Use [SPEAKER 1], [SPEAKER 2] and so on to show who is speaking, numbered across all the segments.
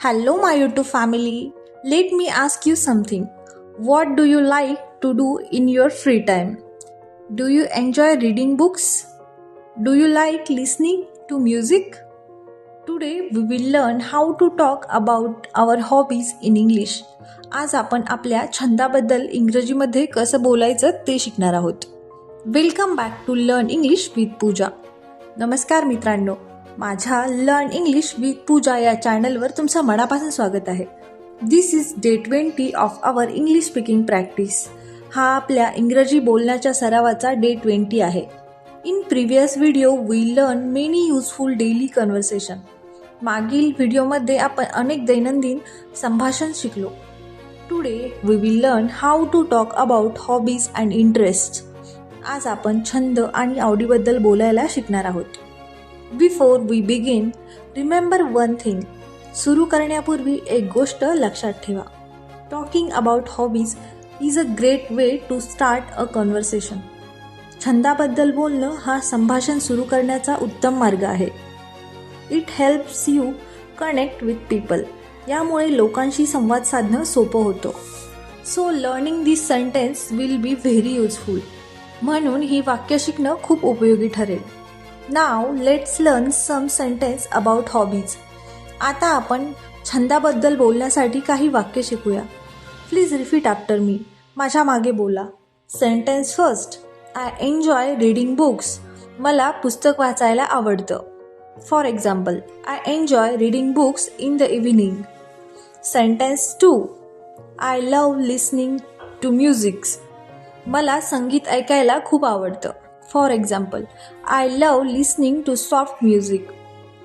[SPEAKER 1] Hello, my YouTube family. Let me ask you something. What do you like to do in your free time? Do you enjoy reading books? Do you like listening to music? Today we will learn how to talk about our hobbies in English. आज आपण आपल्या छंदाबद्दल इंग्रजीमध्ये कसं बोलायचं ते शिकणार आहोत. Welcome back to learn English with Pooja. नमस्कार मित्रांनो, माझ्या लर्न इंग्लिश विथ पूजा या चॅनलवर तुमचं मनापासून स्वागत आहे. This is day 20 of our English speaking practice. हा आपल्या इंग्रजी बोलण्याच्या सरावाचा डे 20 आहे. In previous video we learn many useful daily conversation. मागील व्हिडिओमध्ये आपण अनेक दैनंदिन संभाषण शिकलो. Today we will learn how to talk about hobbies and interest. आज आपण छंद आणि आवडीबद्दल बोलायला शिकणार आहोत. Before we begin, remember one thing. सुरू करण्यापूर्वी एक गोष्ट लक्षात ठेवा. Talking about hobbies is a great way to start a conversation. छंदाबद्दल बोलणं हा संभाषण सुरू करण्याचा उत्तम मार्ग आहे. It helps you connect with people. यामुळे लोकांशी संवाद साधणं सोपं होतं. So learning this sentence will be very useful. म्हणून ही वाक्य शिकणं खूप उपयोगी ठरेल. Now let's learn some sentence about hobbies. आता आपण छंदाबद्दल बोलण्यासाठी काही वाक्य शिकूया. Please repeat after me. माझ्या मागे बोला. Sentence first. I enjoy reading books. मला पुस्तक वाचायला आवडतं. For example, I enjoy reading books in the evening. Sentence 2. I love listening to musics. मला संगीत ऐकायला खूप आवडतं. For example, I love listening to soft music.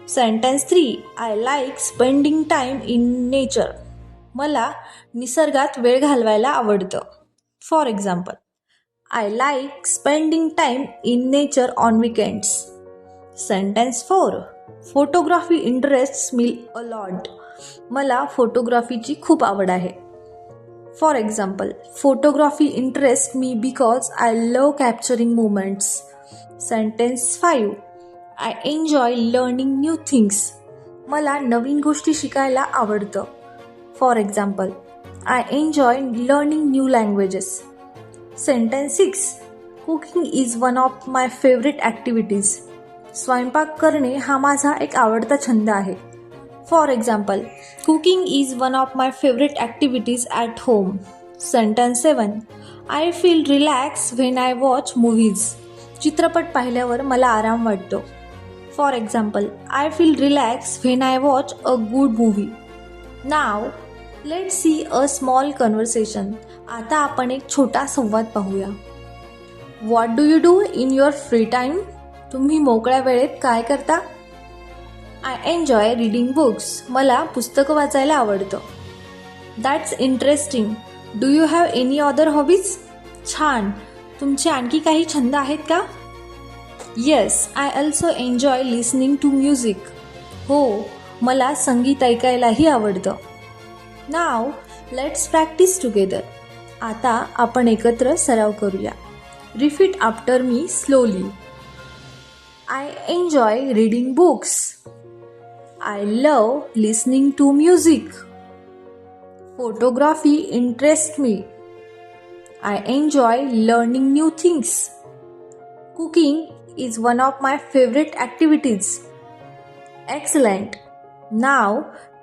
[SPEAKER 1] Sentence 3. I like spending time in nature. मला निसर्गात वेळ घालवायला आवडतं. For example, I like spending time in nature on weekends. Sentence 4. Photography interests me a lot. मला फोटोग्राफीची खूप आवड आहे. For example, photography interest me because I love capturing moments. Sentence 5. I enjoy learning new things. मला नवीन गोष्टी शिकायला आवडतं. For example, I enjoy learning new languages. Sentence 6. Cooking is one of my favourite activities. स्वयंपाक करणे हा माझा एक आवडता छंद आहे. For example, cooking is one of my favourite activities at home. Sentence 7. I feel relax when I watch movies. चित्रपट पाहिल्यावर मला आराम वाटतो. For example, I feel relax when I watch a good movie. Now let's see a small conversation. आता आपण एक छोटा संवाद पाहूया. What do you do in your free time. तुम्ही मोकळ्या वेळेत काय करता. I enjoy reading books. मला पुस्तकं वाचायला आवडतं. That's interesting. Do you have any other hobbies. छान. तुमचे आणखी काही छंद आहेत का. Yes, I also enjoy listening to music. हो, मला संगीत ऐकायलाही आवडतं. Now let's practice together. आता आपण एकत्र सराव करूया. Repeat after me slowly. I enjoy reading books. I love listening to music. Photography interests me. I enjoy learning new things. Cooking is one of my favorite activities. Excellent. Now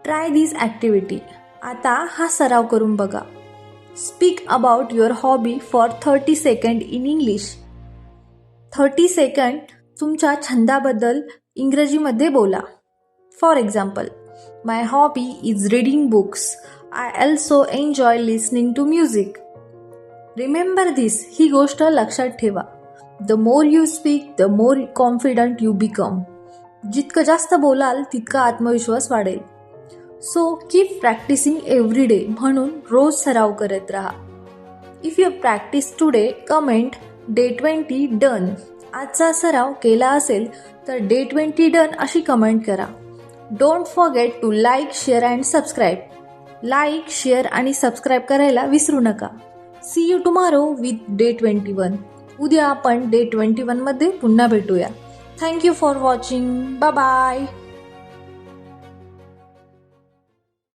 [SPEAKER 1] try this activity. आता हा सराव करून बघा. Speak about your hobby for 30 seconds in English. 30 second तुमच्या छंदाबद्दल इंग्रजीमध्ये बोला. For example, my hobby is reading books. I also enjoy listening to music. Remember this. ही गोष्ट लक्षात ठेवा. The more you speak the more confident you become. जितकं जास्त बोलाल तितका आत्मविश्वास वाढेल. So keep practising every day. म्हणून रोज सराव करत राहा. If you practise today, comment day 20 done. आजचा सराव केला असेल तर डे 20 डन अशी कमेंट करा. Don't forget to like, share and subscribe. Like, share आणि सबस्क्राईब करायला विसरू नका. See you tomorrow with day 21. उद्या आपण डे 21 मध्ये पुन्हा भेटूया. Thank you for watching. Bye bye.